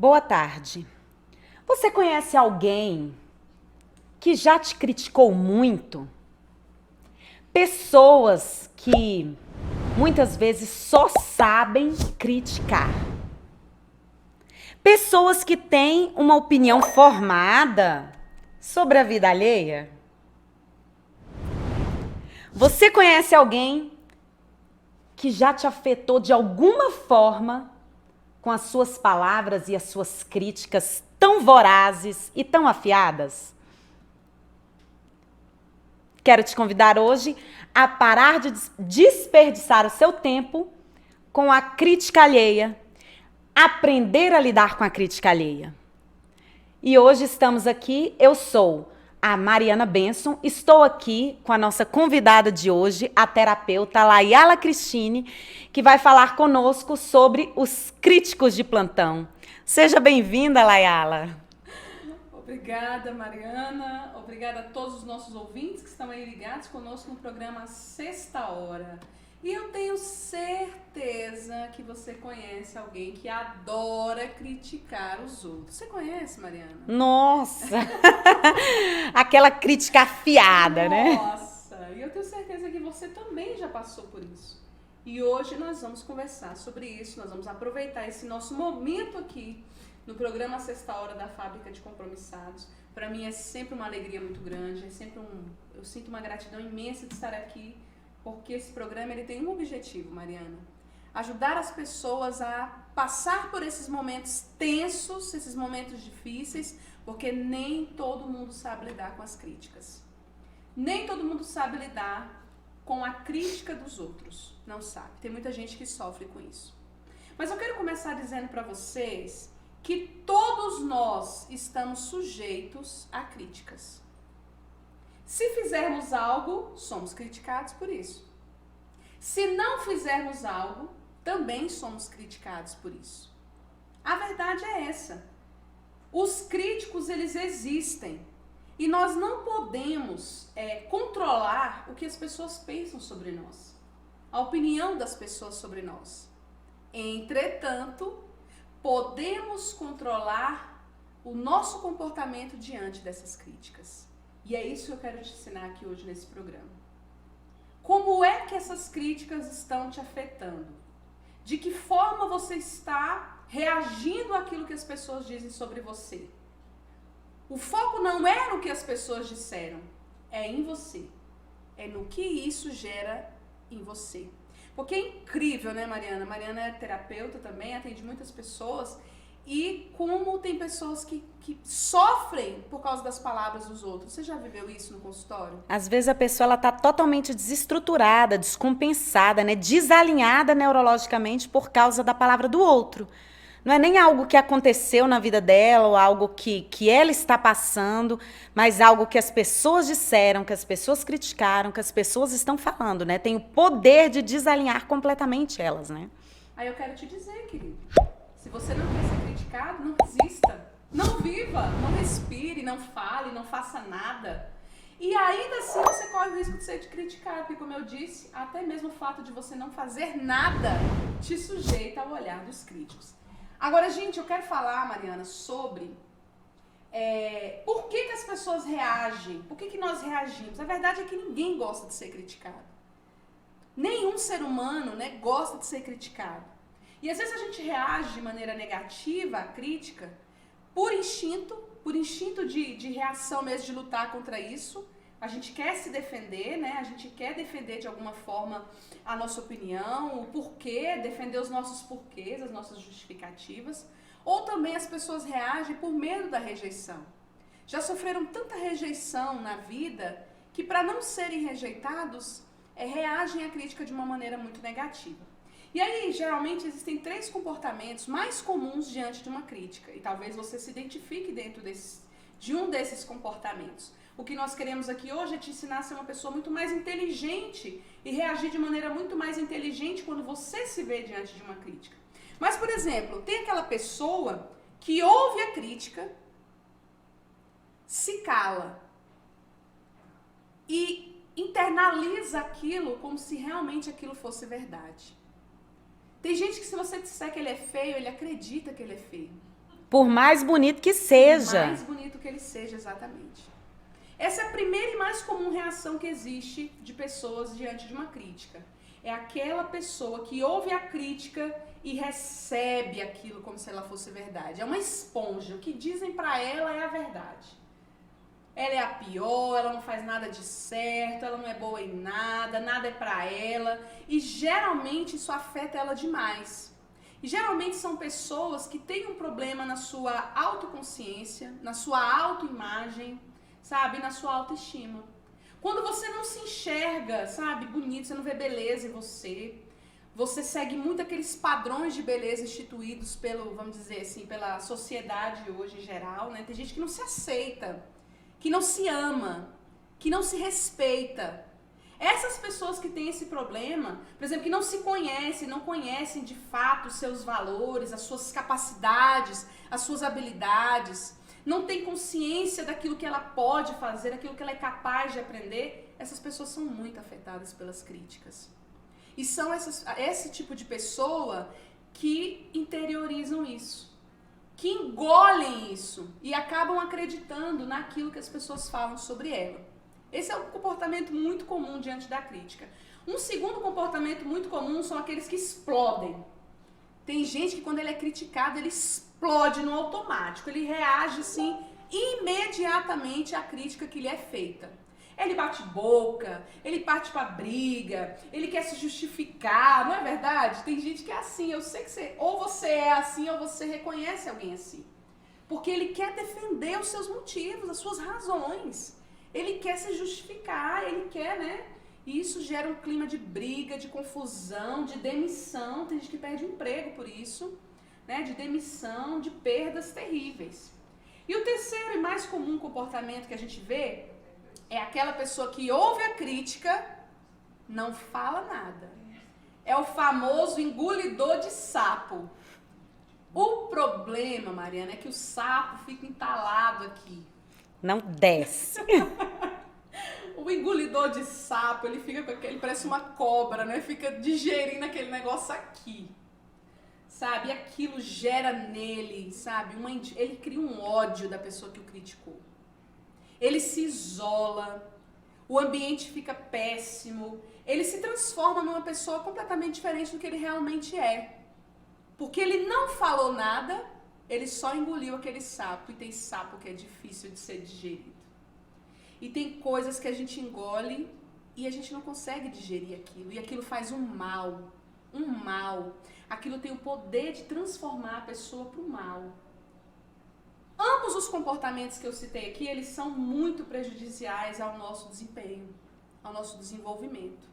Boa tarde. Você conhece alguém que já te criticou muito? Pessoas que muitas vezes só sabem criticar. Pessoas que têm uma opinião formada sobre a vida alheia. Você conhece alguém que já te afetou de alguma forma com as suas palavras e as suas críticas tão vorazes e tão afiadas? Quero te convidar hoje a parar de desperdiçar o seu tempo com a crítica alheia, aprender a lidar com a crítica alheia. E hoje estamos aqui, eu sou a Mariana Benson, estou aqui com a nossa convidada de hoje, a terapeuta Layala Cristine, que vai falar conosco sobre os críticos de plantão. Seja bem-vinda, Layala. Obrigada, Mariana. Obrigada a todos os nossos ouvintes que estão aí ligados conosco no programa Sexta Hora. E eu tenho certeza que você conhece alguém que adora criticar os outros. Você conhece, Mariana? Nossa! Aquela crítica afiada, né? Nossa! E eu tenho certeza que você também já passou por isso. E hoje nós vamos conversar sobre isso, nós vamos aproveitar esse nosso momento aqui no programa Sexta Hora da Fábrica de Compromissados. Para mim é sempre uma alegria muito grande, eu sinto uma gratidão imensa de estar aqui, porque esse programa ele tem um objetivo, Mariana: ajudar as pessoas a passar por esses momentos tensos, esses momentos difíceis, porque nem todo mundo sabe lidar com as críticas. Nem todo mundo sabe lidar com a crítica dos outros, não sabe. Tem muita gente que sofre com isso. Mas eu quero começar dizendo para vocês que todos nós estamos sujeitos a críticas. Se fizermos algo, somos criticados por isso. Se não fizermos algo, também somos criticados por isso. A verdade é essa. Os críticos, eles existem. E nós não podemos controlar o que as pessoas pensam sobre nós. A opinião das pessoas sobre nós. Entretanto, podemos controlar o nosso comportamento diante dessas críticas. E é isso que eu quero te ensinar aqui hoje nesse programa. Como é que essas críticas estão te afetando? De que forma você está reagindo àquilo que as pessoas dizem sobre você? O foco não é no que as pessoas disseram, é em você. É no que isso gera em você. Porque é incrível, né, Mariana? Mariana é terapeuta também, atende muitas pessoas. E como tem pessoas que sofrem por causa das palavras dos outros. Você já viveu isso no consultório? Às vezes a pessoa ela tá totalmente desestruturada, descompensada, né? Desalinhada neurologicamente por causa da palavra do outro. Não é nem algo que aconteceu na vida dela ou algo que ela está passando, mas algo que as pessoas disseram, que as pessoas criticaram, que as pessoas estão falando, né? Tem o poder de desalinhar completamente elas, né? Aí eu quero te dizer, querido, se você não quer ser criticado, não resista, não viva, não respire, não fale, não faça nada. E ainda assim você corre o risco de ser criticado, porque como eu disse, até mesmo o fato de você não fazer nada te sujeita ao olhar dos críticos. Agora, gente, eu quero falar, Mariana, sobre por que as pessoas reagem, por que nós reagimos. A verdade é que ninguém gosta de ser criticado. Nenhum ser humano, né, gosta de ser criticado. E às vezes a gente reage de maneira negativa à crítica por instinto de reação mesmo, de lutar contra isso. A gente quer se defender, né? A gente quer defender de alguma forma a nossa opinião, o porquê, defender os nossos porquês, as nossas justificativas. Ou também as pessoas reagem por medo da rejeição. Já sofreram tanta rejeição na vida que para não serem rejeitados, reagem à crítica de uma maneira muito negativa. E aí, geralmente, existem 3 comportamentos mais comuns diante de uma crítica. E talvez você se identifique dentro de um desses comportamentos. O que nós queremos aqui hoje é te ensinar a ser uma pessoa muito mais inteligente e reagir de maneira muito mais inteligente quando você se vê diante de uma crítica. Mas, por exemplo, tem aquela pessoa que ouve a crítica, se cala e internaliza aquilo como se realmente aquilo fosse verdade. Tem gente que se você disser que ele é feio, ele acredita que ele é feio. Por mais bonito que seja. Por mais bonito que ele seja, exatamente. Essa é a primeira e mais comum reação que existe de pessoas diante de uma crítica. É aquela pessoa que ouve a crítica e recebe aquilo como se ela fosse verdade. É uma esponja. O que dizem pra ela é a verdade. Ela é a pior, ela não faz nada de certo, ela não é boa em nada, nada é pra ela. E geralmente isso afeta ela demais. E geralmente são pessoas que têm um problema na sua autoconsciência, na sua autoimagem, sabe, na sua autoestima. Quando você não se enxerga, sabe, bonito, você não vê beleza em você, você segue muito aqueles padrões de beleza instituídos pelo, vamos dizer assim, pela sociedade hoje em geral, né? Tem gente que não se aceita, que não se ama, que não se respeita. Essas pessoas que têm esse problema, por exemplo, que não se conhecem, não conhecem de fato os seus valores, as suas capacidades, as suas habilidades, não tem consciência daquilo que ela pode fazer, daquilo que ela é capaz de aprender, essas pessoas são muito afetadas pelas críticas. E são esse tipo de pessoa que interiorizam isso, que engolem isso e acabam acreditando naquilo que as pessoas falam sobre ela. Esse é um comportamento muito comum diante da crítica. Um segundo comportamento muito comum são aqueles que explodem. Tem gente que quando ele é criticado, ele explode no automático, ele reage assim imediatamente à crítica que lhe é feita. Ele bate boca, ele parte pra briga, ele quer se justificar, não é verdade? Tem gente que é assim, eu sei que ou você é assim ou você reconhece alguém assim. Porque ele quer defender os seus motivos, as suas razões. Ele quer se justificar, ele quer, né? E isso gera um clima de briga, de confusão, de demissão. Tem gente que perde emprego por isso, né? De demissão, de perdas terríveis. E o terceiro e mais comum comportamento que a gente vê é aquela pessoa que ouve a crítica, não fala nada. É o famoso engolidor de sapo. O problema, Mariana, é que o sapo fica entalado aqui. Não desce. O engolidor de sapo, ele fica com aquele, parece uma cobra, né? Fica digerindo aquele negócio aqui. Sabe? E aquilo gera nele, sabe? Ele cria um ódio da pessoa que o criticou. Ele se isola, o ambiente fica péssimo, ele se transforma numa pessoa completamente diferente do que ele realmente é. Porque ele não falou nada, ele só engoliu aquele sapo, e tem sapo que é difícil de ser digerido. E tem coisas que a gente engole e a gente não consegue digerir aquilo, e aquilo faz um mal. Aquilo tem o poder de transformar a pessoa para o mal. Ambos os comportamentos que eu citei aqui, eles são muito prejudiciais ao nosso desempenho, ao nosso desenvolvimento.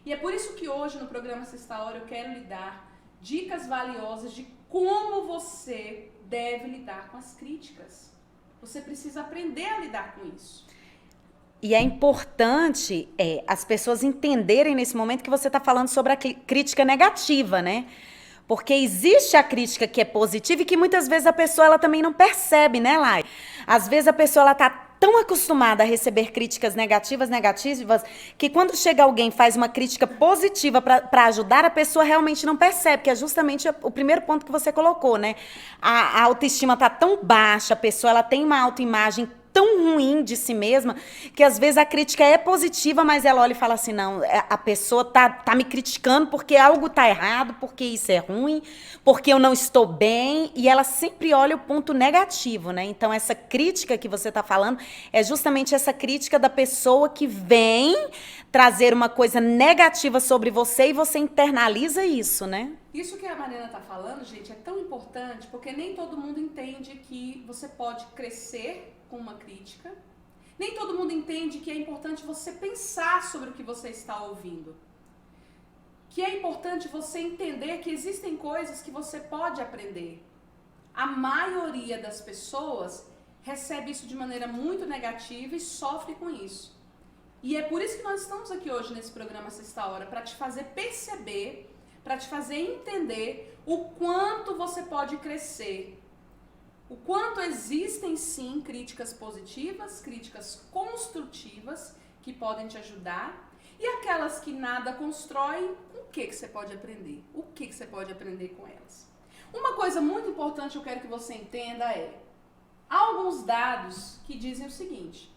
E é por isso que hoje no programa Sexta Hora eu quero lhe dar dicas valiosas de como você deve lidar com as críticas. Você precisa aprender a lidar com isso. E é importante as pessoas entenderem nesse momento que você está falando sobre a crítica negativa, né? Porque existe a crítica que é positiva e que muitas vezes a pessoa ela também não percebe, né, Lai? Às vezes a pessoa ela tá tão acostumada a receber críticas negativas, que quando chega alguém e faz uma crítica positiva para ajudar, a pessoa realmente não percebe, que é justamente o primeiro ponto que você colocou, né? A autoestima tá tão baixa, a pessoa ela tem uma autoimagem tão ruim de si mesma, que às vezes a crítica é positiva, mas ela olha e fala assim, não, a pessoa tá me criticando porque algo tá errado, porque isso é ruim, porque eu não estou bem, e ela sempre olha o ponto negativo, né? Então essa crítica que você tá falando é justamente essa crítica da pessoa que vem trazer uma coisa negativa sobre você e você internaliza isso, né? Isso que a Mariana tá falando, gente, é tão importante, porque nem todo mundo entende que você pode crescer com uma crítica. Nem todo mundo entende que é importante você pensar sobre o que você está ouvindo. Que é importante você entender que existem coisas que você pode aprender. A maioria das pessoas recebe isso de maneira muito negativa e sofre com isso. E é por isso que nós estamos aqui hoje nesse programa Sexta Hora, para te fazer perceber, para te fazer entender o quanto você pode crescer. O quanto existem sim críticas positivas, críticas construtivas que podem te ajudar, e aquelas que nada constroem, o que você pode aprender? O que você pode aprender com elas? Uma coisa muito importante que eu quero que você entenda é, há alguns dados que dizem o seguinte: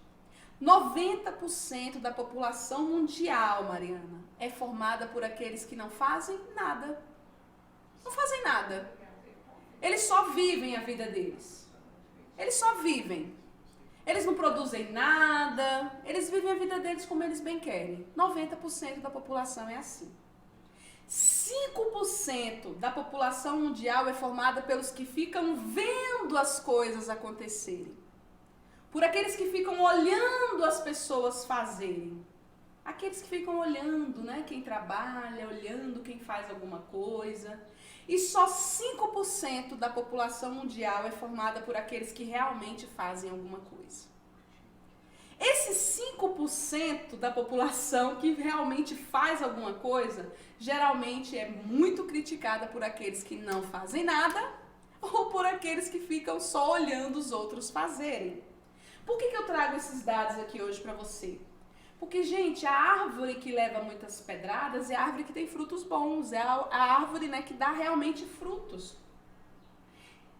90% da população mundial, Mariana, é formada por aqueles que não fazem nada. Não fazem nada. Eles só vivem a vida deles. Eles só vivem. Eles não produzem nada, eles vivem a vida deles como eles bem querem. 90% da população é assim. 5% da população mundial é formada pelos que ficam vendo as coisas acontecerem. Por aqueles que ficam olhando as pessoas fazerem. Aqueles que ficam olhando, né? Quem trabalha, olhando quem faz alguma coisa. E só 5% da população mundial é formada por aqueles que realmente fazem alguma coisa. Esses 5% da população que realmente faz alguma coisa, geralmente é muito criticada por aqueles que não fazem nada ou por aqueles que ficam só olhando os outros fazerem. Por que eu trago esses dados aqui hoje para você? Porque, gente, a árvore que leva muitas pedradas é a árvore que tem frutos bons, é a árvore, né, que dá realmente frutos.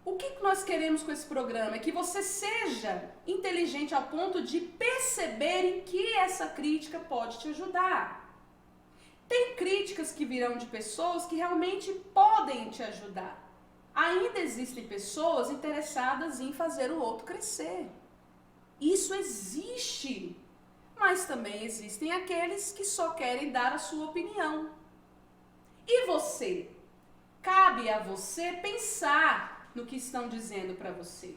O que nós queremos com esse programa? É que você seja inteligente ao ponto de perceber em que essa crítica pode te ajudar. Tem críticas que virão de pessoas que realmente podem te ajudar. Ainda existem pessoas interessadas em fazer o outro crescer. Isso existe. Mas também existem aqueles que só querem dar a sua opinião. E você? Cabe a você pensar no que estão dizendo para você.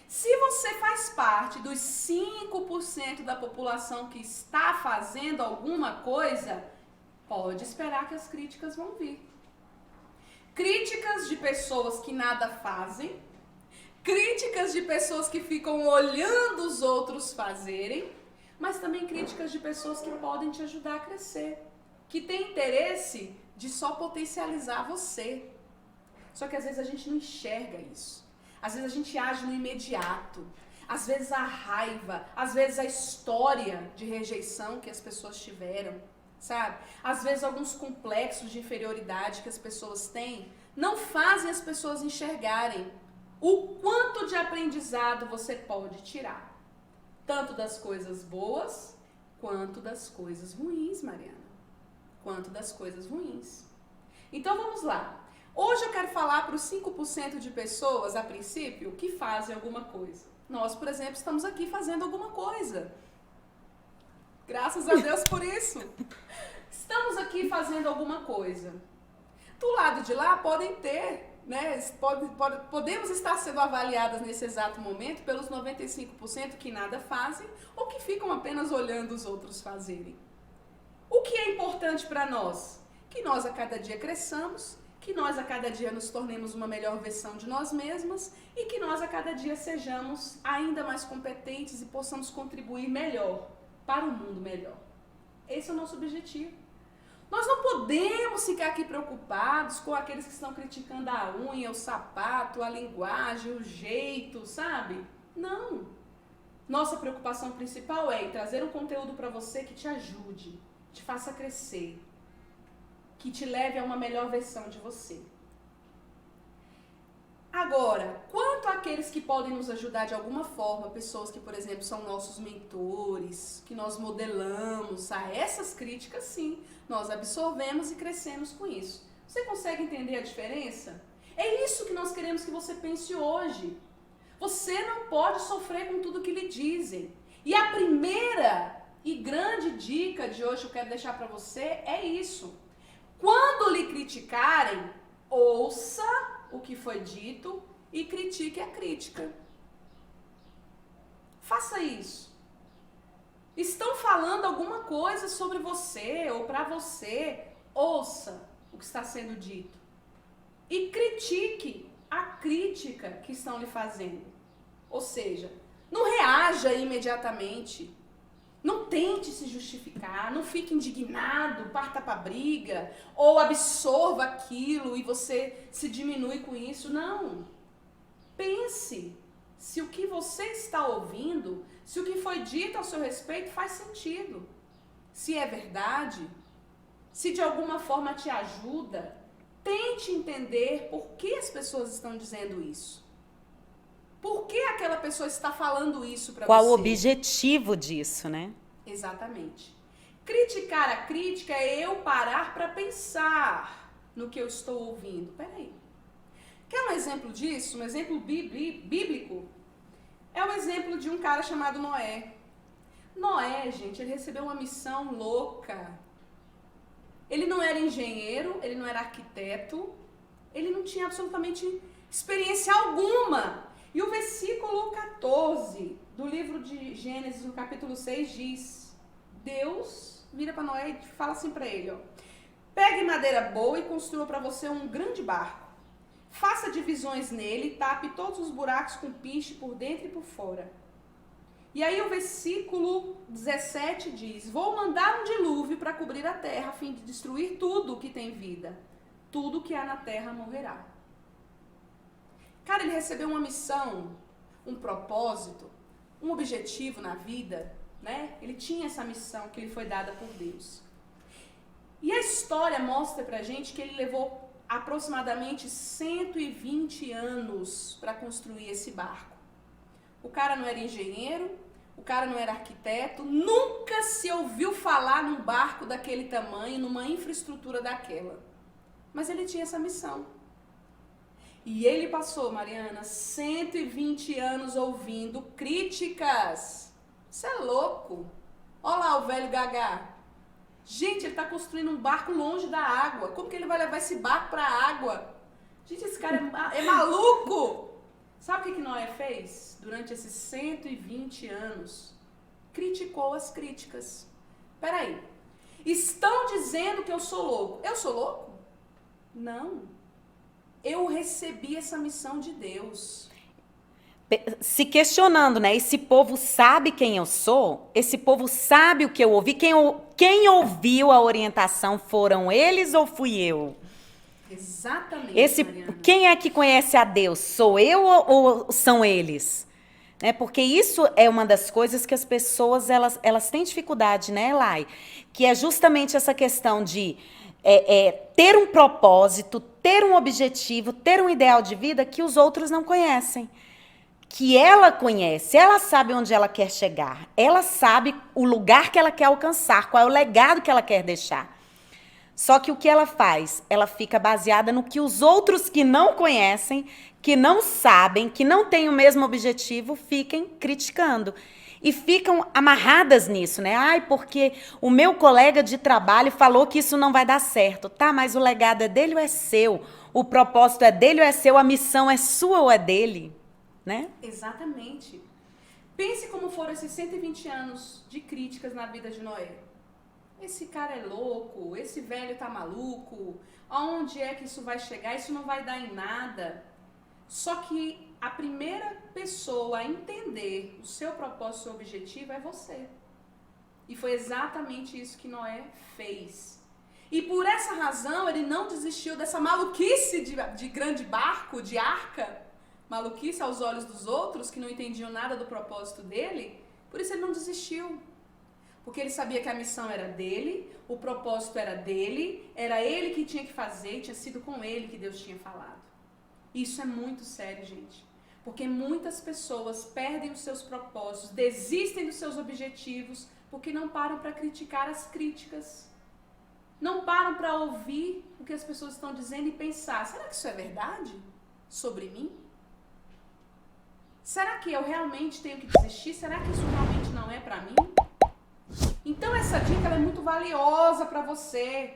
Se você faz parte dos 5% da população que está fazendo alguma coisa, pode esperar que as críticas vão vir. Críticas de pessoas que nada fazem, críticas de pessoas que ficam olhando os outros fazerem, mas também críticas de pessoas que podem te ajudar a crescer, que têm interesse de só potencializar você. Só que às vezes a gente não enxerga isso. Às vezes a gente age no imediato. Às vezes a raiva, às vezes a história de rejeição que as pessoas tiveram, sabe? Às vezes alguns complexos de inferioridade que as pessoas têm não fazem as pessoas enxergarem o quanto de aprendizado você pode tirar. Tanto das coisas boas, quanto das coisas ruins, Mariana. Quanto das coisas ruins. Então vamos lá. Hoje eu quero falar para os 5% de pessoas, a princípio, que fazem alguma coisa. Nós, por exemplo, estamos aqui fazendo alguma coisa. Graças a Deus por isso. Estamos aqui fazendo alguma coisa. Do lado de lá podem ter, né? Podemos estar sendo avaliadas nesse exato momento pelos 95% que nada fazem ou que ficam apenas olhando os outros fazerem. O que é importante para nós? Que nós a cada dia cresçamos, que nós a cada dia nos tornemos uma melhor versão de nós mesmas e que nós a cada dia sejamos ainda mais competentes e possamos contribuir melhor para um mundo melhor. Esse é o nosso objetivo. Nós não podemos ficar aqui preocupados com aqueles que estão criticando a unha, o sapato, a linguagem, o jeito, sabe? Não. Nossa preocupação principal é trazer um conteúdo para você que te ajude, te faça crescer, que te leve a uma melhor versão de você. Agora, quanto àqueles que podem nos ajudar de alguma forma, pessoas que, por exemplo, são nossos mentores, que nós modelamos, essas críticas, sim, nós absorvemos e crescemos com isso. Você consegue entender a diferença? É isso que nós queremos que você pense hoje. Você não pode sofrer com tudo que lhe dizem. E a primeira e grande dica de hoje que eu quero deixar para você é isso. Quando lhe criticarem, ouça o que foi dito e critique a crítica. Faça isso. Estão falando alguma coisa sobre você ou para você, ouça o que está sendo dito. E critique a crítica que estão lhe fazendo. Ou seja, não reaja imediatamente. Não tente se justificar, não fique indignado, parta para briga, ou absorva aquilo e você se diminui com isso. Não. Pense se o que você está ouvindo, se o que foi dito ao seu respeito faz sentido. Se é verdade, se de alguma forma te ajuda, tente entender por que as pessoas estão dizendo isso. Por que aquela pessoa está falando isso para você? Qual o objetivo disso, né? Exatamente. Criticar a crítica é eu parar para pensar no que eu estou ouvindo. Peraí. Quer um exemplo disso? Um exemplo bíblico? É o exemplo de um cara chamado Noé. Noé, gente, ele recebeu uma missão louca. Ele não era engenheiro, ele não era arquiteto, ele não tinha absolutamente experiência alguma. E o versículo 14 do livro de Gênesis, no capítulo 6, diz: Deus vira para Noé e fala assim para ele, ó: pegue madeira boa e construa para você um grande barco. Faça divisões nele e tape todos os buracos com piche por dentro e por fora. E aí o versículo 17 diz: vou mandar um dilúvio para cobrir a terra, a fim de destruir tudo o que tem vida. Tudo que há na terra morrerá. Cara, ele recebeu uma missão, um propósito, um objetivo na vida, né? Ele tinha essa missão que lhe foi dada por Deus. E a história mostra pra gente que ele levou aproximadamente 120 anos para construir esse barco. O cara não era engenheiro, o cara não era arquiteto, nunca se ouviu falar num barco daquele tamanho, numa infraestrutura daquela. Mas ele tinha essa missão. E ele passou, Mariana, 120 anos ouvindo críticas. Isso é louco. Olha lá o velho Gagá. Gente, ele está construindo um barco longe da água. Como que ele vai levar esse barco para a água? Gente, esse cara é maluco. Sabe o que Noé fez? Durante esses 120 anos, criticou as críticas. Peraí, estão dizendo que eu sou louco. Eu sou louco? Não. Eu recebi essa missão de Deus. Se questionando, né? Esse povo sabe quem eu sou? Esse povo sabe o que eu ouvi? Quem ouviu a orientação foram eles ou fui eu? Exatamente, Mariana. Quem é que conhece a Deus? Sou eu ou são eles? Né? Porque isso é uma das coisas que as pessoas elas têm dificuldade, né, Lai? Que é justamente essa questão de ter um propósito, ter um objetivo, ter um ideal de vida que os outros não conhecem. Que ela conhece, ela sabe onde ela quer chegar, ela sabe o lugar que ela quer alcançar, qual é o legado que ela quer deixar. Só que o que ela faz? Ela fica baseada no que os outros que não conhecem, que não sabem, que não têm o mesmo objetivo, fiquem criticando. E ficam amarradas nisso, né? Ai, porque o meu colega de trabalho falou que isso não vai dar certo. Tá, mas o legado é dele ou é seu? O propósito é dele ou é seu? A missão é sua ou é dele? Né? Exatamente. Pense como foram esses 120 anos de críticas na vida de Noé. Esse cara é louco, esse velho tá maluco, aonde é que isso vai chegar? Isso não vai dar em nada. Só que a primeira pessoa a entender o seu propósito, o seu objetivo é você. E foi exatamente isso que Noé fez. E por essa razão ele não desistiu dessa maluquice de grande barco, de arca, maluquice aos olhos dos outros, que não entendiam nada do propósito dele. Por isso ele não desistiu. Porque ele sabia que a missão era dele, o propósito era dele, era ele que tinha que fazer, e tinha sido com ele que Deus tinha falado. Isso é muito sério, gente. Porque muitas pessoas perdem os seus propósitos, desistem dos seus objetivos, porque não param para criticar as críticas. Não param para ouvir o que as pessoas estão dizendo e pensar: será que isso é verdade sobre mim? Será que eu realmente tenho que desistir? Será que isso realmente não é para mim? Então essa dica ela é muito valiosa para você.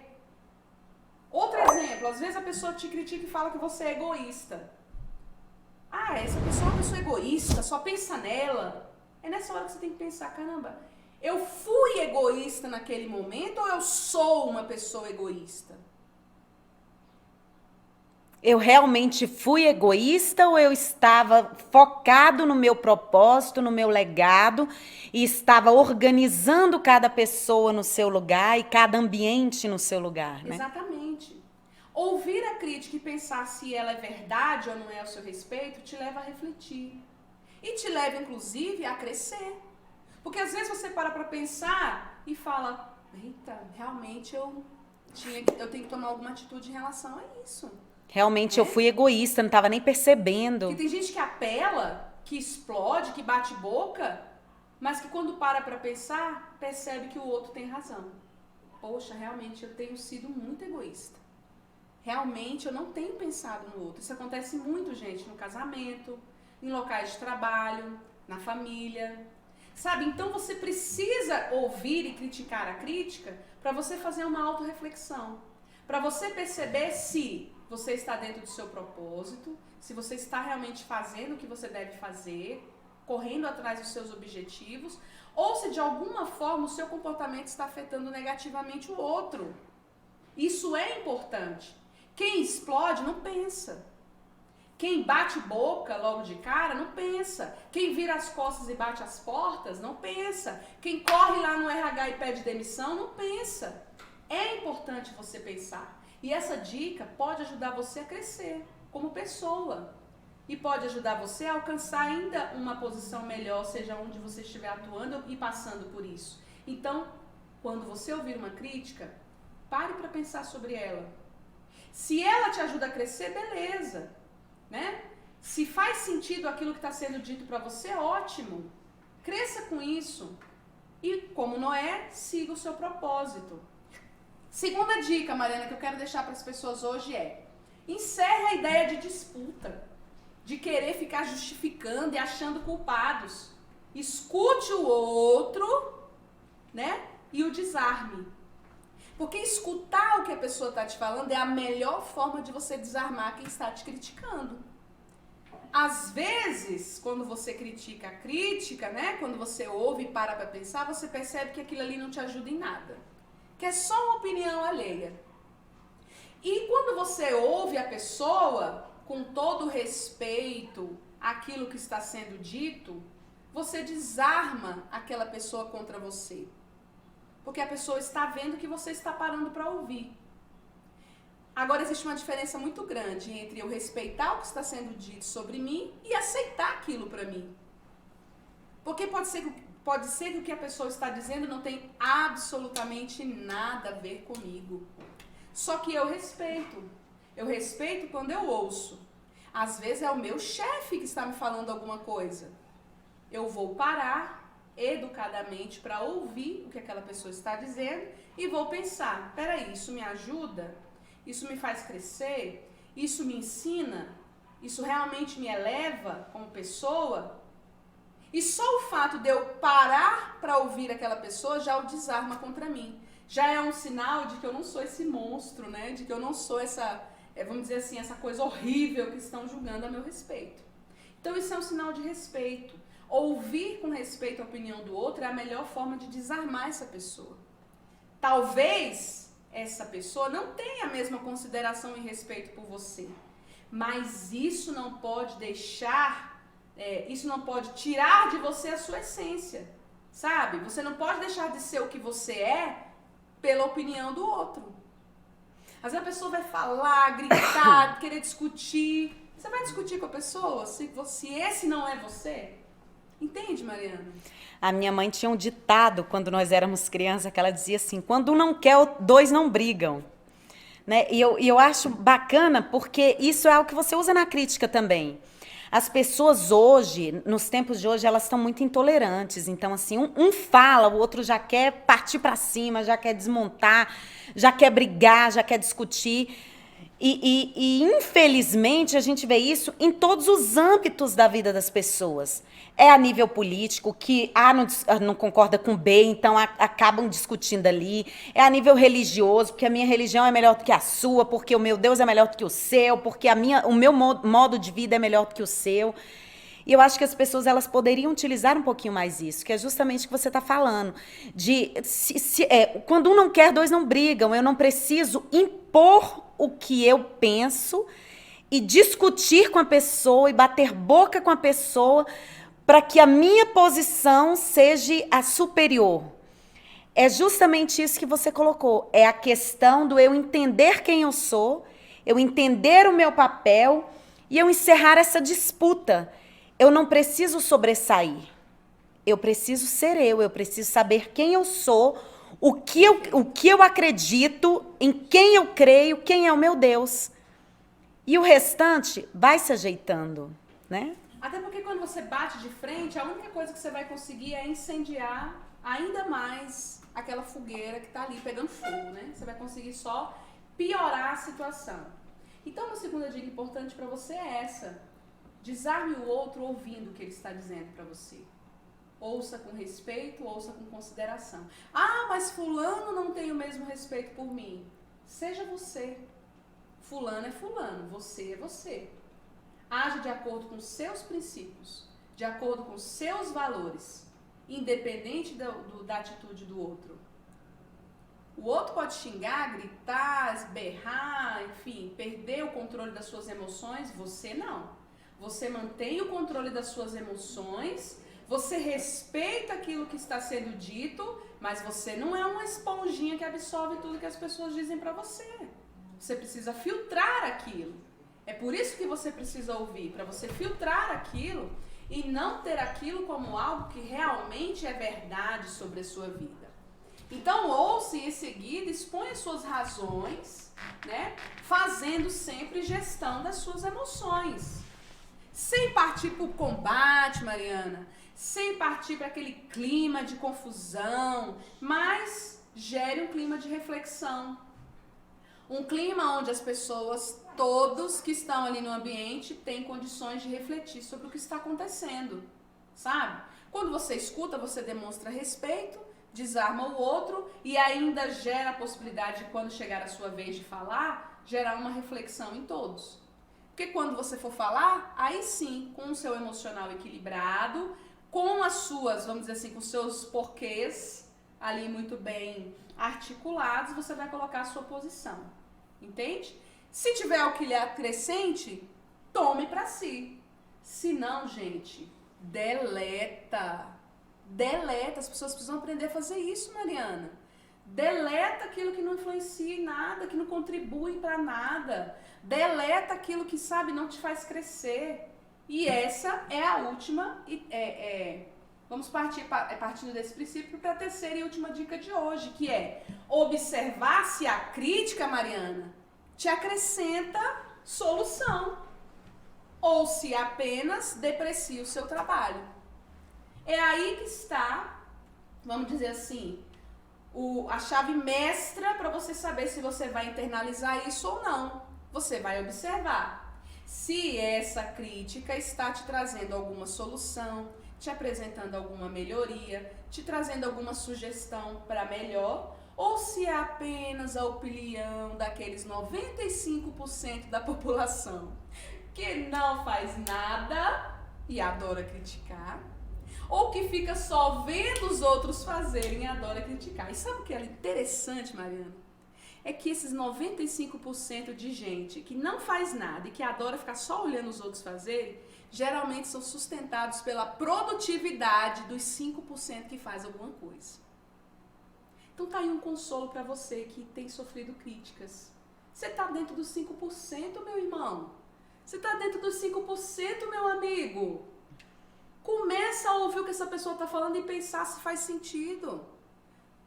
Outro exemplo, às vezes a pessoa te critica e fala que você é egoísta. Ah, essa pessoa é uma pessoa egoísta, só pensa nela. É nessa hora que você tem que pensar: caramba, eu fui egoísta naquele momento ou eu sou uma pessoa egoísta? Eu realmente fui egoísta ou eu estava focado no meu propósito, no meu legado e estava organizando cada pessoa no seu lugar e cada ambiente no seu lugar, né? Exatamente. Ouvir a crítica e pensar se ela é verdade ou não é ao seu respeito te leva a refletir. E te leva, inclusive, a crescer. Porque às vezes você para pensar e fala: eita, realmente eu Eu tenho que tomar alguma atitude em relação a isso. Realmente eu fui egoísta, não estava nem percebendo. E tem gente que apela, que explode, que bate boca, mas que quando para pensar, percebe que o outro tem razão. Poxa, realmente eu tenho sido muito egoísta. Realmente eu não tenho pensado no outro. Isso acontece muito, gente, no casamento, em locais de trabalho, na família. Sabe? Então você precisa ouvir e criticar a crítica para você fazer uma autorreflexão. Para você perceber se você está dentro do seu propósito, se você está realmente fazendo o que você deve fazer, correndo atrás dos seus objetivos, ou se de alguma forma o seu comportamento está afetando negativamente o outro. Isso é importante. Quem explode não pensa. Quem bate boca logo de cara não pensa. Quem vira as costas e bate as portas não pensa. Quem corre lá no RH e pede demissão não pensa. É importante você pensar. E essa dica pode ajudar você a crescer como pessoa. E pode ajudar você a alcançar ainda uma posição melhor, seja onde você estiver atuando e passando por isso. Então, quando você ouvir uma crítica, pare para pensar sobre ela. Se ela te ajuda a crescer, beleza, né? Se faz sentido aquilo que está sendo dito para você, ótimo. Cresça com isso. E como não é, siga o seu propósito. Segunda dica, Mariana, que eu quero deixar para as pessoas hoje é: encerre a ideia de disputa, de querer ficar justificando e achando culpados. Escute o outro, né? E o desarme. Porque escutar o que a pessoa está te falando é a melhor forma de você desarmar quem está te criticando. Às vezes, quando você critica a crítica, né? Quando você ouve e para pensar, você percebe que aquilo ali não te ajuda em nada. Que é só uma opinião alheia. E quando você ouve a pessoa com todo o respeito àquilo que está sendo dito, você desarma aquela pessoa contra você. Porque a pessoa está vendo que você está parando para ouvir. Agora existe uma diferença muito grande entre eu respeitar o que está sendo dito sobre mim e aceitar aquilo para mim. Porque pode ser que o que a pessoa está dizendo não tem absolutamente nada a ver comigo. Só que eu respeito. Eu respeito quando eu ouço. Às vezes é o meu chefe que está me falando alguma coisa. Eu vou parar educadamente para ouvir o que aquela pessoa está dizendo e vou pensar, peraí, isso me ajuda? Isso me faz crescer? Isso me ensina? Isso realmente me eleva como pessoa? E só o fato de eu parar para ouvir aquela pessoa já o desarma contra mim. Já é um sinal de que eu não sou esse monstro, né? De que eu não sou essa, vamos dizer assim, essa coisa horrível que estão julgando a meu respeito. Então isso é um sinal de respeito. Ouvir com respeito a opinião do outro é a melhor forma de desarmar essa pessoa. Talvez essa pessoa não tenha a mesma consideração e respeito por você, mas isso não pode isso não pode tirar de você a sua essência, sabe? Você não pode deixar de ser o que você é pela opinião do outro. Às vezes a pessoa vai falar, gritar, querer discutir. Você vai discutir com a pessoa se esse não é você? Entende, Mariana? A minha mãe tinha um ditado quando nós éramos crianças que ela dizia assim: quando um não quer, dois não brigam. Né? E eu acho bacana porque isso é algo que você usa na crítica também. As pessoas hoje, nos tempos de hoje, elas estão muito intolerantes. Então, assim, um fala, o outro já quer partir para cima, já quer desmontar, já quer brigar, já quer discutir. E infelizmente, a gente vê isso em todos os âmbitos da vida das pessoas. É a nível político, que A não concorda com B, então acabam discutindo ali. É a nível religioso, porque a minha religião é melhor do que a sua, porque o meu Deus é melhor do que o seu, porque o meu modo de vida é melhor do que o seu. E eu acho que as pessoas elas poderiam utilizar um pouquinho mais isso, que é justamente o que você está falando. Quando um não quer, dois não brigam. Eu não preciso impor o que eu penso e discutir com a pessoa e bater boca com a pessoa para que a minha posição seja a superior. É justamente isso que você colocou. É a questão do eu entender quem eu sou, eu entender o meu papel e eu encerrar essa disputa. Eu não preciso sobressair. Eu preciso ser eu preciso saber quem eu sou, o que eu acredito, em quem eu creio, quem é o meu Deus. E o restante vai se ajeitando, né? Até porque quando você bate de frente, a única coisa que você vai conseguir é incendiar ainda mais aquela fogueira que está ali pegando fogo, né? Você vai conseguir só piorar a situação. Então, uma segunda dica importante para você é essa. Desarme o outro ouvindo o que ele está dizendo para você. Ouça com respeito, ouça com consideração. Ah, mas fulano não tem o mesmo respeito por mim. Seja você. Fulano é fulano, você é você. Age de acordo com seus princípios, de acordo com seus valores, independente da atitude do outro. O outro pode xingar, gritar, berrar, enfim, perder o controle das suas emoções, você não. Você mantém o controle das suas emoções, você respeita aquilo que está sendo dito, mas você não é uma esponjinha que absorve tudo que as pessoas dizem para você. Você precisa filtrar aquilo. É por isso que você precisa ouvir, para você filtrar aquilo e não ter aquilo como algo que realmente é verdade sobre a sua vida. Então, ouça e em seguida exponha suas razões, né? Fazendo sempre gestão das suas emoções. Sem partir para o combate, Mariana, sem partir para aquele clima de confusão, mas gere um clima de reflexão. Um clima onde as pessoas, todos que estão ali no ambiente, têm condições de refletir sobre o que está acontecendo, sabe? Quando você escuta, você demonstra respeito, desarma o outro e ainda gera a possibilidade de, quando chegar a sua vez de falar, gerar uma reflexão em todos. Porque quando você for falar, aí sim, com o seu emocional equilibrado, com as suas, vamos dizer assim, com os seus porquês ali muito bem articulados, você vai colocar a sua posição. Entende? Se tiver algo que lhe acrescente, tome para si. Se não, gente, deleta. Deleta. As pessoas precisam aprender a fazer isso, Mariana. Deleta aquilo que não influencia em nada, que não contribui para nada. Deleta aquilo que, sabe, não te faz crescer. E essa é a última. Vamos partindo desse princípio para a terceira e última dica de hoje, que é observar se a crítica, Mariana, te acrescenta solução ou se apenas deprecia o seu trabalho. É aí que está, vamos dizer assim, a chave mestra para você saber se você vai internalizar isso ou não. Você vai observar se essa crítica está te trazendo alguma solução, te apresentando alguma melhoria, te trazendo alguma sugestão para melhor, ou se é apenas a opinião daqueles 95% da população que não faz nada e adora criticar, ou que fica só vendo os outros fazerem e adora criticar. E sabe o que é interessante, Mariana? É que esses 95% de gente que não faz nada e que adora ficar só olhando os outros fazerem, geralmente são sustentados pela produtividade dos 5% que faz alguma coisa. Então tá aí um consolo para você que tem sofrido críticas. Você tá dentro dos 5%, meu irmão. Você tá dentro dos 5%, meu amigo. Começa a ouvir o que essa pessoa tá falando e pensar se faz sentido.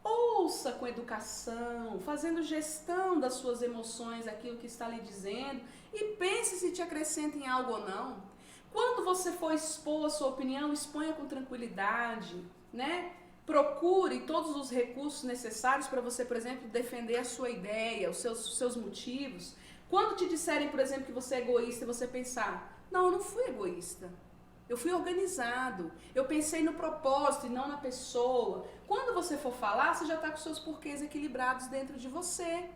Ouça com educação, fazendo gestão das suas emoções, aquilo que está lhe dizendo, e pense se te acrescenta em algo ou não. Quando você for expor a sua opinião, exponha com tranquilidade, né? Procure todos os recursos necessários para você, por exemplo, defender a sua ideia, os seus motivos. Quando te disserem, por exemplo, que você é egoísta, você pensar, não, eu não fui egoísta. Eu fui organizado, eu pensei no propósito e não na pessoa. Quando você for falar, você já está com seus porquês equilibrados dentro de você.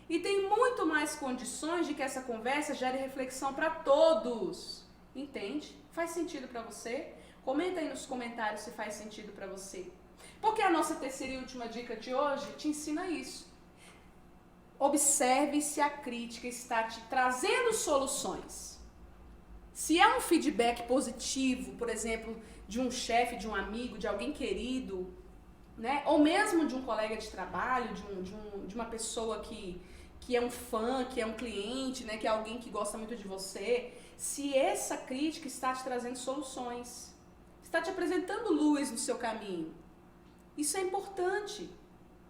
E tem muito mais condições de que essa conversa gere reflexão para todos. Entende? Faz sentido para você? Comenta aí nos comentários se faz sentido para você. Porque a nossa terceira e última dica de hoje te ensina isso. Observe se a crítica está te trazendo soluções. Se é um feedback positivo, por exemplo, de um chefe, de um amigo, de alguém querido, né? Ou mesmo de um colega de trabalho, de uma pessoa que é um fã, que é um cliente, né? Que é alguém que gosta muito de você, se essa crítica está te trazendo soluções, está te apresentando luz no seu caminho, isso é importante.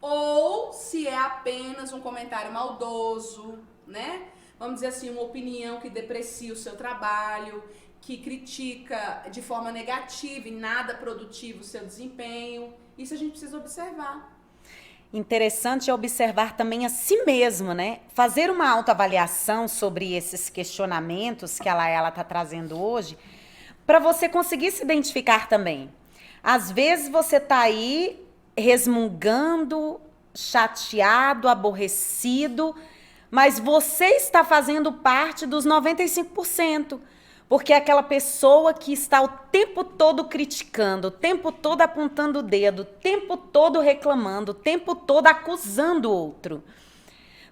ou se é apenas um comentário maldoso, né? Vamos dizer assim, uma opinião que deprecia o seu trabalho, que critica de forma negativa e nada produtivo o seu desempenho. Isso a gente precisa observar. Interessante é observar também a si mesmo, né? Fazer uma autoavaliação sobre esses questionamentos que ela está trazendo hoje, para você conseguir se identificar também. Às vezes você está aí resmungando, chateado, aborrecido, mas você está fazendo parte dos 95%. Porque é aquela pessoa que está o tempo todo criticando, o tempo todo apontando o dedo, o tempo todo reclamando, o tempo todo acusando o outro.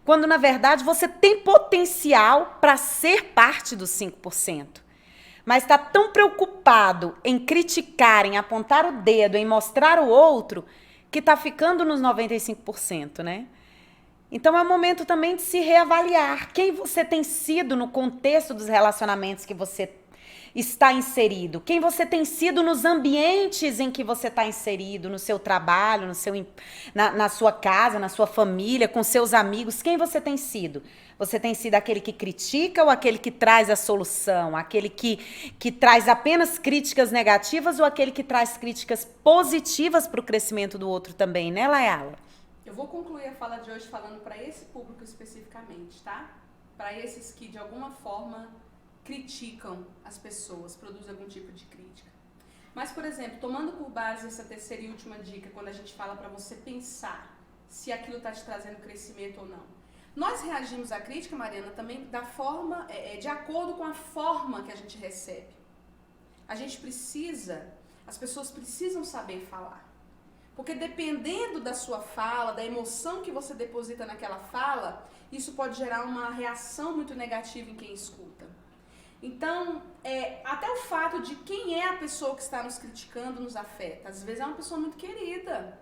Quando, na verdade, você tem potencial para ser parte dos 5%. Mas está tão preocupado em criticar, em apontar o dedo, em mostrar o outro, que está ficando nos 95%, né? Então é o momento também de se reavaliar. Quem você tem sido no contexto dos relacionamentos que você está inserido? Quem você tem sido nos ambientes em que você está inserido? No seu trabalho, na sua casa, na sua família, com seus amigos? Quem você tem sido? Você tem sido aquele que critica ou aquele que traz a solução? Aquele que traz apenas críticas negativas ou aquele que traz críticas positivas para o crescimento do outro também, né, Layala? Eu vou concluir a fala de hoje falando para esse público especificamente, tá? Para esses que de alguma forma criticam as pessoas, produzem algum tipo de crítica. Mas, por exemplo, tomando por base essa terceira e última dica, quando a gente fala para você pensar se aquilo está te trazendo crescimento ou não. Nós reagimos à crítica, Mariana, também da forma, de acordo com a forma que a gente recebe. As pessoas precisam saber falar. Porque dependendo da sua fala, da emoção que você deposita naquela fala, isso pode gerar uma reação muito negativa em quem escuta. Então, até o fato de quem é a pessoa que está nos criticando nos afeta. Às vezes é uma pessoa muito querida.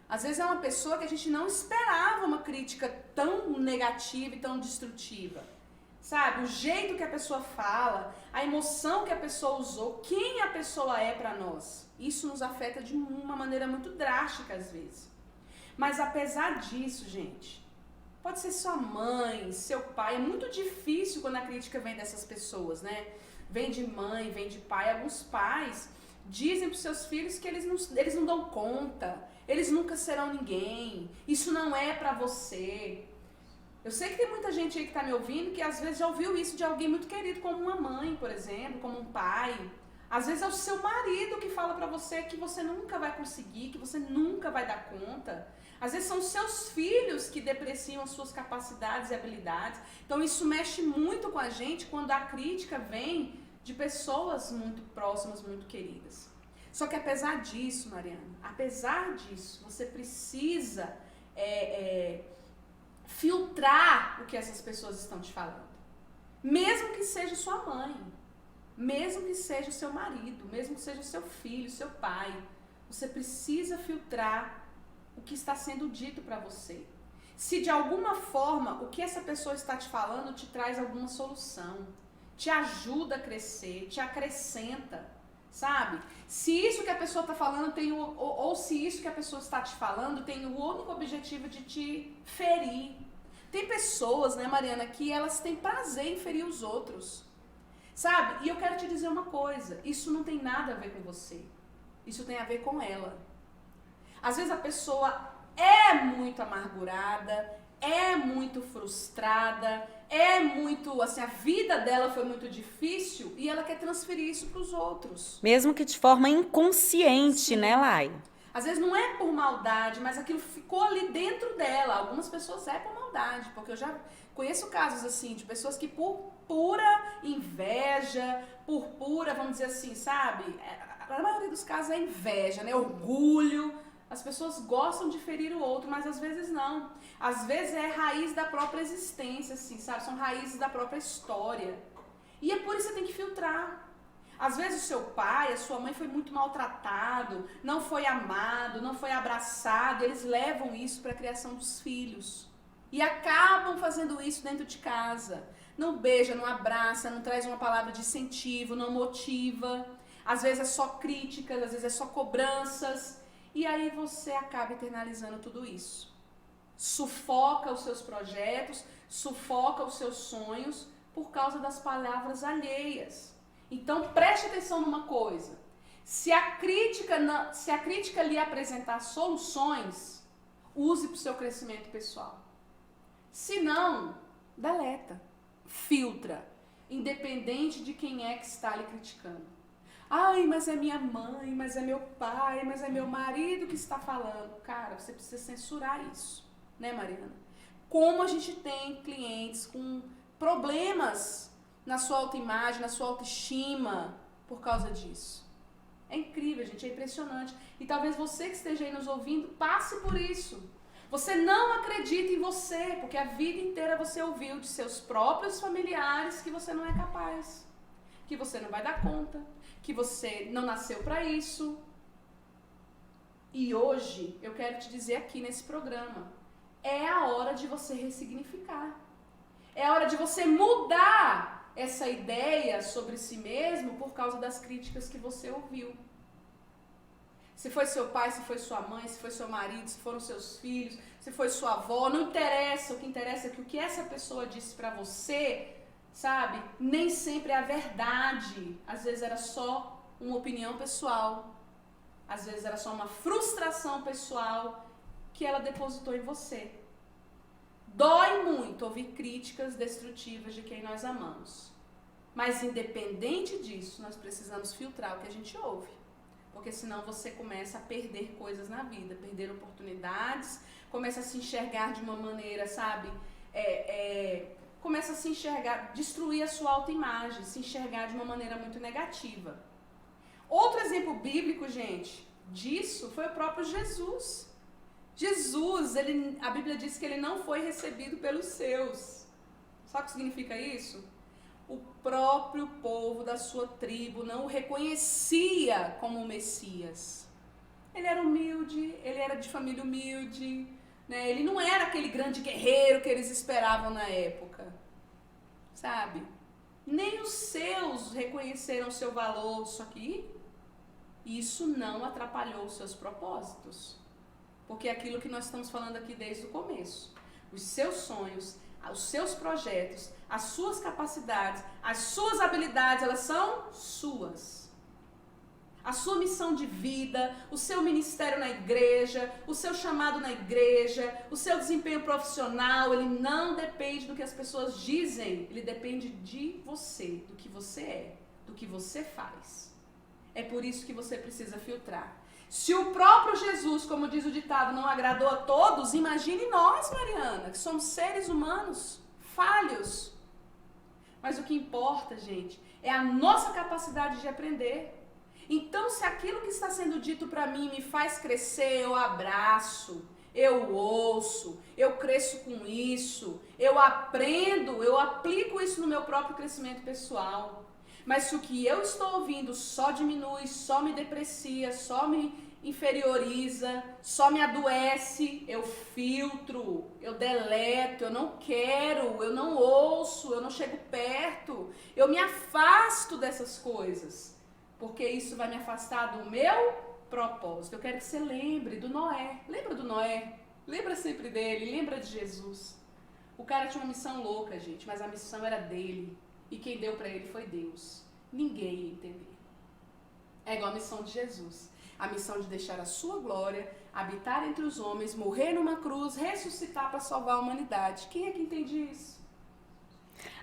Às vezes é uma pessoa que a gente não esperava uma crítica tão negativa e tão destrutiva. Sabe? O jeito que a pessoa fala, a emoção que a pessoa usou, quem a pessoa é para nós. Isso nos afeta de uma maneira muito drástica às vezes. Mas apesar disso, gente, pode ser sua mãe, seu pai. É muito difícil quando a crítica vem dessas pessoas, né? Vem de mãe, vem de pai. Alguns pais dizem para os seus filhos que eles não dão conta, eles nunca serão ninguém, isso não é para você. Eu sei que tem muita gente aí que está me ouvindo que às vezes já ouviu isso de alguém muito querido, como uma mãe, por exemplo, como um pai. Às vezes é o seu marido que fala para você que você nunca vai conseguir, que você nunca vai dar conta. Às vezes são os seus filhos que depreciam as suas capacidades e habilidades. Então isso mexe muito com a gente quando a crítica vem de pessoas muito próximas, muito queridas. Só que apesar disso, Mariana, apesar disso, você precisa filtrar o que essas pessoas estão te falando. Mesmo que seja sua mãe, mesmo que seja o seu marido, mesmo que seja o seu filho, seu pai, você precisa filtrar o que está sendo dito para você. Se de alguma forma o que essa pessoa está te falando te traz alguma solução, te ajuda a crescer, te acrescenta, sabe? Se isso que a pessoa está falando ou se isso que a pessoa está te falando tem o único objetivo de te ferir. Tem pessoas, né, Mariana, que elas têm prazer em ferir os outros, sabe? E eu quero te dizer uma coisa, isso não tem nada a ver com você, isso tem a ver com ela. Às vezes a pessoa é muito amargurada, é muito frustrada, assim, a vida dela foi muito difícil e ela quer transferir isso para os outros. Mesmo que de forma inconsciente, sim, né, Lai? Às vezes não é por maldade, mas aquilo ficou ali dentro dela. Algumas pessoas é por maldade, porque eu já conheço casos assim, de pessoas que por pura inveja, por pura, vamos dizer assim, sabe? A maioria dos casos é inveja, né? Orgulho. As pessoas gostam de ferir o outro, mas às vezes não. Às vezes é raiz da própria existência, assim, sabe? São raízes da própria história. E é por isso que você tem que filtrar. Às vezes o seu pai, a sua mãe foi muito maltratado, não foi amado, não foi abraçado. Eles levam isso para a criação dos filhos. E acabam fazendo isso dentro de casa. Não beija, não abraça, não traz uma palavra de incentivo, não motiva. Às vezes é só críticas, às vezes é só cobranças. E aí você acaba internalizando tudo isso. sufoca os seus projetos, sufoca os seus sonhos por causa das palavras alheias. Então preste atenção numa coisa. Se a crítica lhe apresentar soluções, use para o seu crescimento pessoal. Se não, deleta, filtra, independente de quem é que está lhe criticando. Ai, mas é minha mãe, mas é meu pai, mas é meu marido que está falando. Cara, você precisa censurar isso, né, Mariana? Como a gente tem clientes com problemas na sua autoimagem, na sua autoestima por causa disso. É incrível, gente, é impressionante. E talvez você que esteja aí nos ouvindo passe por isso. Você não acredita em você, porque a vida inteira você ouviu de seus próprios familiares que você não é capaz, que você não vai dar conta, que você não nasceu para isso. E hoje eu quero te dizer aqui nesse programa, é a hora de você ressignificar. É a hora de você mudar essa ideia sobre si mesmo por causa das críticas que você ouviu. Se foi seu pai, se foi sua mãe, se foi seu marido, se foram seus filhos, se foi sua avó, não interessa. O que interessa é que o que essa pessoa disse pra você, sabe, nem sempre é a verdade. Às vezes era só uma opinião pessoal. Às vezes era só uma frustração pessoal que ela depositou em você. Dói muito ouvir críticas destrutivas de quem nós amamos. Mas independente disso, nós precisamos filtrar o que a gente ouve. Porque senão você começa a perder coisas na vida, perder oportunidades, começa a se enxergar de uma maneira, sabe? Começa a se enxergar, destruir a sua autoimagem, se enxergar de uma maneira muito negativa. Outro exemplo bíblico, gente, disso foi o próprio Jesus. Jesus, a Bíblia diz que ele não foi recebido pelos seus. Sabe o que significa isso? O próprio povo da sua tribo não o reconhecia como o Messias. Ele era humilde, ele era de família humilde, né? Ele não era aquele grande guerreiro que eles esperavam na época, sabe? Nem os seus reconheceram seu valor, só que isso não atrapalhou os seus propósitos. Porque é aquilo que nós estamos falando aqui desde o começo. Os seus sonhos, os seus projetos, as suas capacidades, as suas habilidades, elas são suas. A sua missão de vida, o seu ministério na igreja, o seu chamado na igreja, o seu desempenho profissional, ele não depende do que as pessoas dizem, ele depende de você, do que você é, do que você faz. É por isso que você precisa filtrar. Se o próprio Jesus, como diz o ditado, não agradou a todos, imagine nós, Mariana, que somos seres humanos, falhos. Mas o que importa, gente, é a nossa capacidade de aprender. Então, se aquilo que está sendo dito para mim me faz crescer, eu abraço, eu ouço, eu cresço com isso, eu aprendo, eu aplico isso no meu próprio crescimento pessoal. Mas se o que eu estou ouvindo só diminui, só me deprecia, só me inferioriza, só me adoece, eu filtro, eu deleto, eu não quero, eu não ouço, eu não chego perto, eu me afasto dessas coisas, porque isso vai me afastar do meu propósito. Eu quero que você lembre do Noé. Lembra do Noé? Lembra sempre dele, lembra de Jesus. O cara tinha uma missão louca, gente, mas a missão era dele. E quem deu para ele foi Deus. Ninguém ia entender. É igual a missão de Jesus. A missão de deixar a sua glória, habitar entre os homens, morrer numa cruz, ressuscitar para salvar a humanidade. Quem é que entende isso?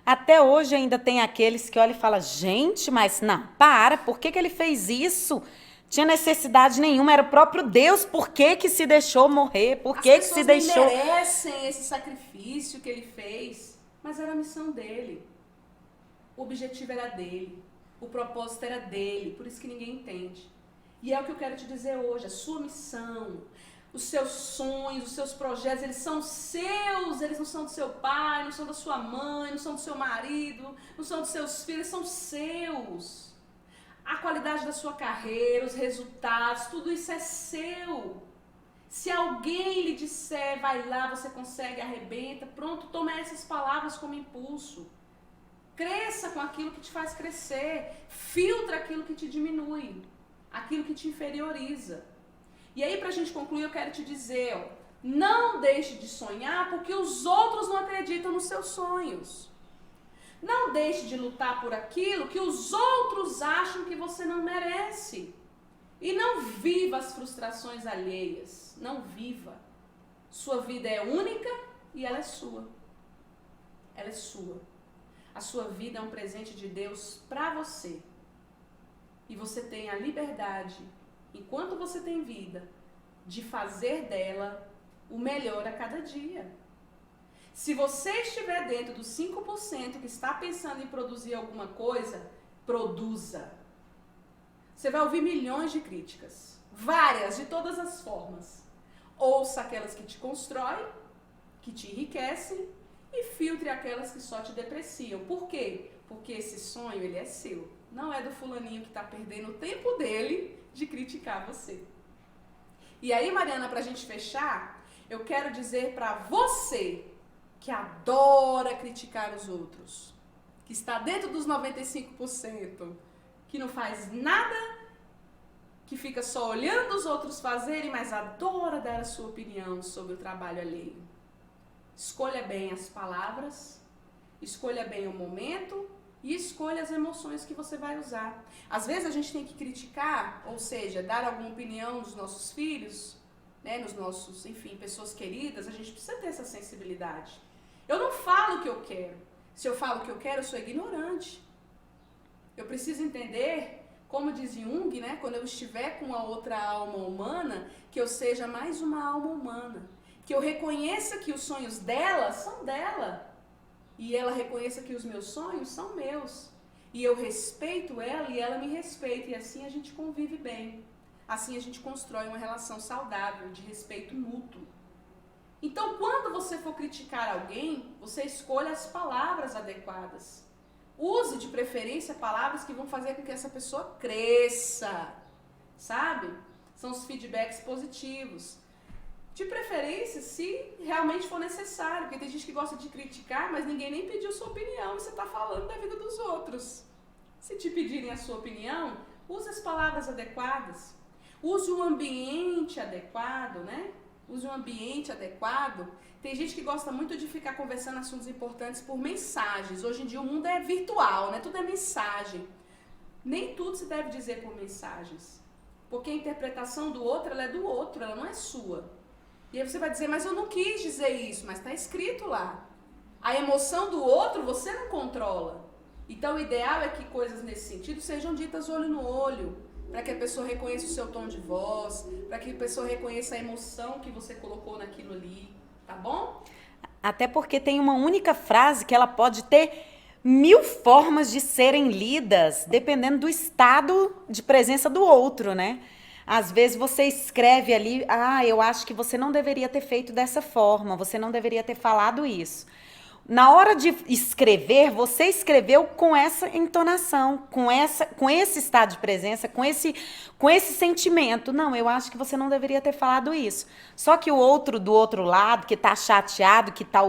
Até hoje ainda tem aqueles que olham e falam, gente, mas não, por que ele fez isso? Tinha necessidade nenhuma, era o próprio Deus, por que se deixou morrer? Por que se deixou... As pessoas não merecem esse sacrifício que ele fez, mas era a missão dele. O objetivo era dele, o propósito era dele, por isso que ninguém entende. E é o que eu quero te dizer hoje, a sua missão, os seus sonhos, os seus projetos, eles são seus, eles não são do seu pai, não são da sua mãe, não são do seu marido, não são dos seus filhos, eles são seus. A qualidade da sua carreira, os resultados, tudo isso é seu. Se alguém lhe disser, vai lá, você consegue, arrebenta, pronto, toma essas palavras como impulso. Cresça com aquilo que te faz crescer, filtra aquilo que te diminui, aquilo que te inferioriza. E aí, pra gente concluir, eu quero te dizer, Não deixe de sonhar porque os outros não acreditam nos seus sonhos. Não deixe de lutar por aquilo que os outros acham que você não merece. E não viva as frustrações alheias. Não viva. Sua vida é única e ela é sua. Ela é sua. A sua vida é um presente de Deus para você. E você tem a liberdade, enquanto você tem vida, de fazer dela o melhor a cada dia. Se você estiver dentro dos 5% que está pensando em produzir alguma coisa, produza. Você vai ouvir milhões de críticas, várias, de todas as formas. Ouça aquelas que te constroem, que te enriquecem, e filtre aquelas que só te depreciam. Por quê? Porque esse sonho, ele é seu. Não é do fulaninho que está perdendo o tempo dele de criticar você. E aí, Mariana, para a gente fechar, eu quero dizer para você que adora criticar os outros, que está dentro dos 95%, que não faz nada, que fica só olhando os outros fazerem, mas adora dar a sua opinião sobre o trabalho alheio. Escolha bem as palavras, escolha bem o momento e escolha as emoções que você vai usar. Às vezes a gente tem que criticar, ou seja, dar alguma opinião nos nossos filhos, né, nos nossos, enfim, pessoas queridas, a gente precisa ter essa sensibilidade. Eu não falo o que eu quero. Se eu falo o que eu quero, eu sou ignorante. Eu preciso entender, como diz Jung, né, quando eu estiver com a outra alma humana, que eu seja mais uma alma humana. Que eu reconheça que os sonhos dela são dela. E ela reconheça que os meus sonhos são meus. E eu respeito ela e ela me respeita. E assim a gente convive bem. Assim a gente constrói uma relação saudável, de respeito mútuo. Então, quando você for criticar alguém, você escolha as palavras adequadas. Use de preferência palavras que vão fazer com que essa pessoa cresça, sabe? São os feedbacks positivos. De preferência, se realmente for necessário, porque tem gente que gosta de criticar, mas ninguém nem pediu sua opinião e você está falando da vida dos outros. Se te pedirem a sua opinião, use as palavras adequadas. Use o ambiente adequado, né? Use um ambiente adequado. Tem gente que gosta muito de ficar conversando assuntos importantes por mensagens. Hoje em dia o mundo é virtual, né? Tudo é mensagem. Nem tudo se deve dizer por mensagens. Porque a interpretação do outro, ela é do outro, ela não é sua. E aí você vai dizer, mas eu não quis dizer isso, mas está escrito lá. A emoção do outro você não controla. Então o ideal é que coisas nesse sentido sejam ditas olho no olho. Para que a pessoa reconheça o seu tom de voz, para que a pessoa reconheça a emoção que você colocou naquilo ali, tá bom? Até porque tem uma única frase que ela pode ter 1000 formas de serem lidas, dependendo do estado de presença do outro, né? Às vezes você escreve ali, eu acho que você não deveria ter feito dessa forma, você não deveria ter falado isso. Na hora de escrever, você escreveu com essa entonação, com esse estado de presença, com esse sentimento. Não, eu acho que você não deveria ter falado isso. Só que o outro do outro lado, que está chateado, que está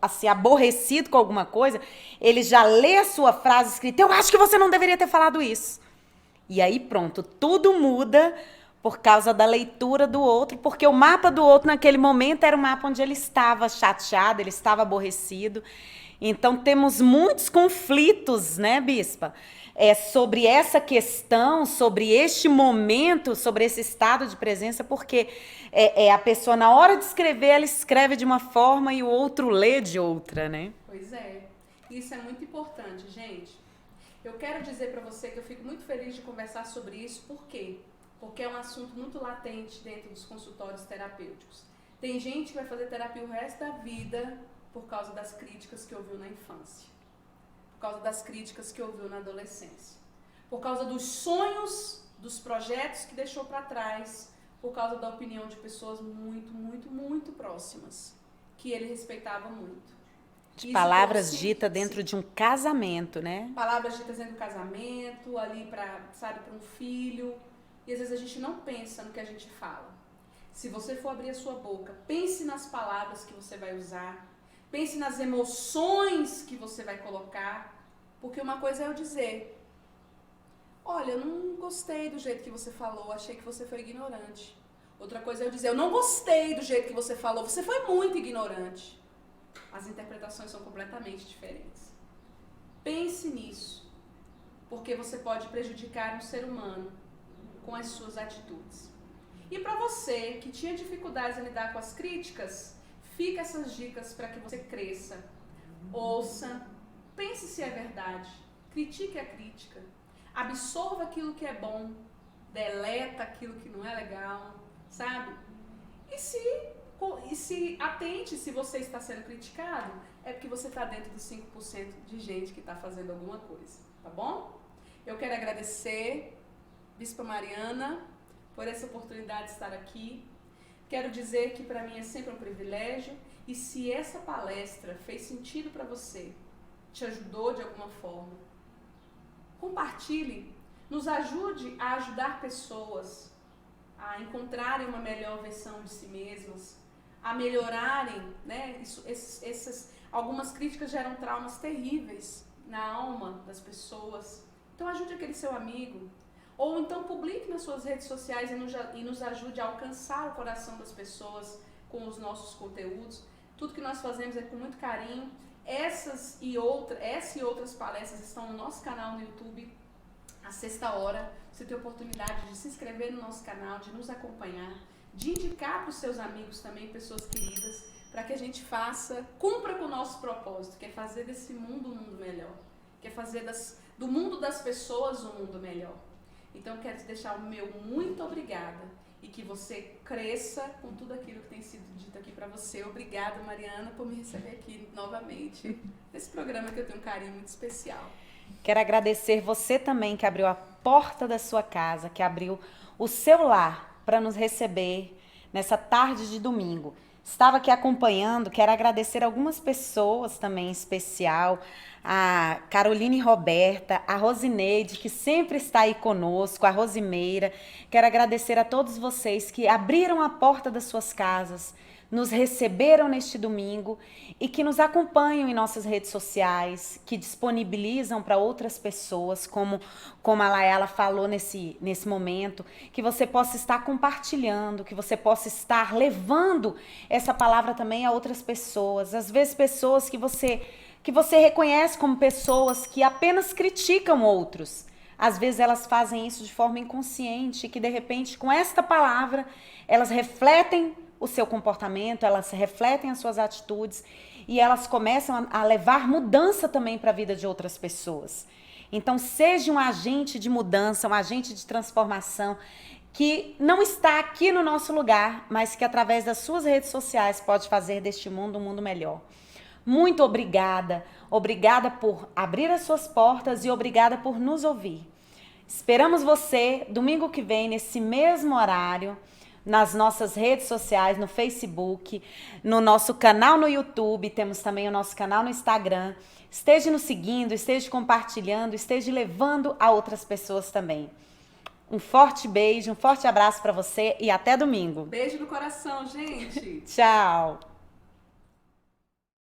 assim, aborrecido com alguma coisa, ele já lê a sua frase escrita, eu acho que você não deveria ter falado isso. E aí pronto, tudo muda por causa da leitura do outro, porque o mapa do outro naquele momento era o mapa onde ele estava chateado, ele estava aborrecido. Então temos muitos conflitos, né, Bispa? Sobre essa questão, sobre este momento, sobre esse estado de presença, porque a pessoa, na hora de escrever, ela escreve de uma forma e o outro lê de outra, né? Pois é. Isso é muito importante, gente. Eu quero dizer para você que eu fico muito feliz de conversar sobre isso, por quê? Porque é um assunto muito latente dentro dos consultórios terapêuticos. Tem gente que vai fazer terapia o resto da vida por causa das críticas que ouviu na infância, por causa das críticas que ouviu na adolescência, por causa dos sonhos, dos projetos que deixou para trás, por causa da opinião de pessoas muito, muito, muito próximas, que ele respeitava muito. De palavras ditas dentro de um casamento, né? Palavras ditas dentro do casamento, ali para um filho. E às vezes a gente não pensa no que a gente fala. Se você for abrir a sua boca, pense nas palavras que você vai usar, pense nas emoções que você vai colocar, porque uma coisa é eu dizer, olha, eu não gostei do jeito que você falou, achei que você foi ignorante. Outra coisa é eu dizer, eu não gostei do jeito que você falou, você foi muito ignorante. As interpretações são completamente diferentes. Pense nisso, porque você pode prejudicar um ser humano com as suas atitudes. E para você que tinha dificuldades em lidar com as críticas, fica essas dicas para que você cresça. Ouça, pense se é verdade, critique a crítica, absorva aquilo que é bom, deleta aquilo que não é legal, sabe? E se atente se você está sendo criticado, é porque você está dentro dos 5% de gente que está fazendo alguma coisa, tá bom? Eu quero agradecer, Bispa Mariana, por essa oportunidade de estar aqui. Quero dizer que para mim é sempre um privilégio e se essa palestra fez sentido para você, te ajudou de alguma forma, compartilhe, nos ajude a ajudar pessoas a encontrarem uma melhor versão de si mesmas, a melhorarem, né? Algumas críticas geram traumas terríveis na alma das pessoas. Então ajude aquele seu amigo. Ou então publique nas suas redes sociais e nos ajude a alcançar o coração das pessoas com os nossos conteúdos. Tudo que nós fazemos é com muito carinho. Essa e outras palestras estão no nosso canal no YouTube, às sexta hora. Você tem a oportunidade de se inscrever no nosso canal, de nos acompanhar, de indicar para os seus amigos também, pessoas queridas, para que a gente cumpra com o nosso propósito, que é fazer desse mundo um mundo melhor, que é fazer do mundo das pessoas um mundo melhor. Então eu quero te deixar o meu muito obrigada e que você cresça com tudo aquilo que tem sido dito aqui para você. Obrigada, Mariana, por me receber aqui novamente nesse programa que eu tenho um carinho muito especial. Quero agradecer você também que abriu a porta da sua casa, que abriu o seu lar para nos receber nessa tarde de domingo. Estava aqui acompanhando, quero agradecer algumas pessoas também em especial, a Caroline Roberta, a Rosineide, que sempre está aí conosco, a Rosimeira. Quero agradecer a todos vocês que abriram a porta das suas casas, nos receberam neste domingo e que nos acompanham em nossas redes sociais, que disponibilizam para outras pessoas, como a Layala falou nesse momento, que você possa estar compartilhando, que você possa estar levando essa palavra também a outras pessoas. Às vezes pessoas que você reconhece como pessoas que apenas criticam outros. Às vezes elas fazem isso de forma inconsciente, que de repente com esta palavra elas refletem o seu comportamento, elas refletem as suas atitudes e elas começam a levar mudança também para a vida de outras pessoas. Então seja um agente de mudança, um agente de transformação que não está aqui no nosso lugar, mas que através das suas redes sociais pode fazer deste mundo um mundo melhor. Muito obrigada, obrigada por abrir as suas portas e obrigada por nos ouvir. Esperamos você domingo que vem, nesse mesmo horário, nas nossas redes sociais, no Facebook, no nosso canal no YouTube, temos também o nosso canal no Instagram. Esteja nos seguindo, esteja compartilhando, esteja levando a outras pessoas também. Um forte beijo, um forte abraço para você e até domingo. Beijo no coração, gente. Tchau.